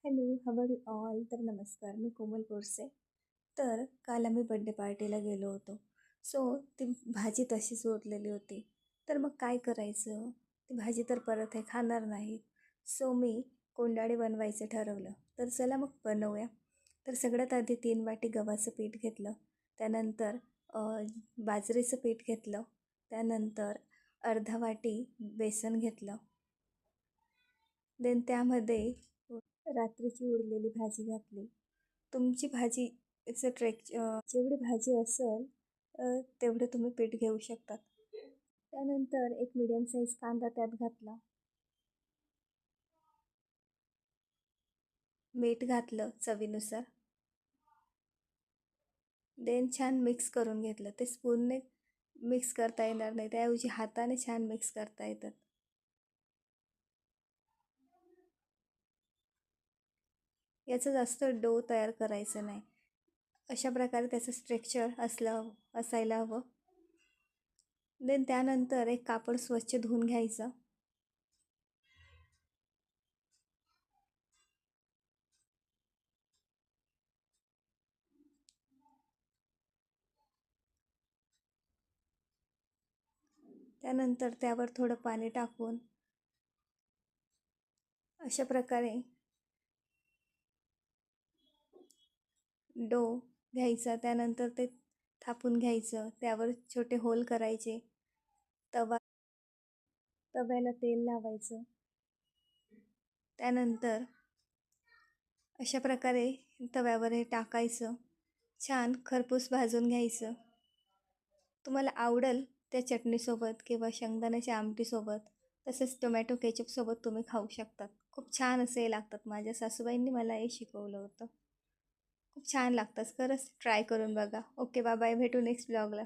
Hello, how are you all? तर नमस्कार, मी कोमल बोरसे. तर काल आम्ही बड्डे पार्टीला गेलो होतो. सो ती भाजी तशीच उरलेली होती. तर मग काय करायचं? ती भाजी तर परत हे खाणार नाहीत. सो मी कोंडाळे बनवायचं ठरवलं. तर चला मग बनवूया. तर सगळ्यात आधी 3 वाटी गव्हाचं पीठ घेतलं. त्यानंतर अ, बाजरीचं पीठ घेतलं. त्यानंतर अर्धा वाटी बेसन घेतलं. देन त्यामध्ये रात्रीची उरलेली भाजी घातली. तुमची भाजीचं जेवढी भाजी असेल तेवढं तुम्ही पीठ घेऊ शकतात. त्यानंतर एक मीडियम साईज कांदा त्यात घातला. मीठ घातलं चवीनुसार. देन छान मिक्स करून घेतलं. ते स्पूनने मिक्स करता येणार नाही, त्याऐवजी हाताने छान मिक्स करता येतात. याचं जास्त डो तयार करायचं नाही. अशा प्रकारे त्याचं स्ट्रक्चर असायला हवं. देन त्यानंतर एक कापड स्वच्छ धुवून घ्यायचं. त्यानंतर त्यावर थोडं पाणी टाकून अशा प्रकारे डो घ्यायचा. त्यानंतर ते थापून घ्यायचं. त्यावर छोटे होल करायचे. तवा तव्याला तेल लावायचं. त्यानंतर अशा प्रकारे तव्यावर हे टाकायचं. छान खरपूस भाजून घ्यायचं. तुम्हाला आवडेल त्या चटणीसोबत किंवा शेंगदाण्याच्या आमटीसोबत, तसेच टोमॅटो केचपसोबत तुम्ही खाऊ शकतात. खूप छान असे लागतात. माझ्या सासूबाईंनी मला हे शिकवलं होतं. खूप छान लागतात. खरंच ट्राय करून बघा. Okay, bye bye. भेटू नेक्स्ट ब्लॉगला.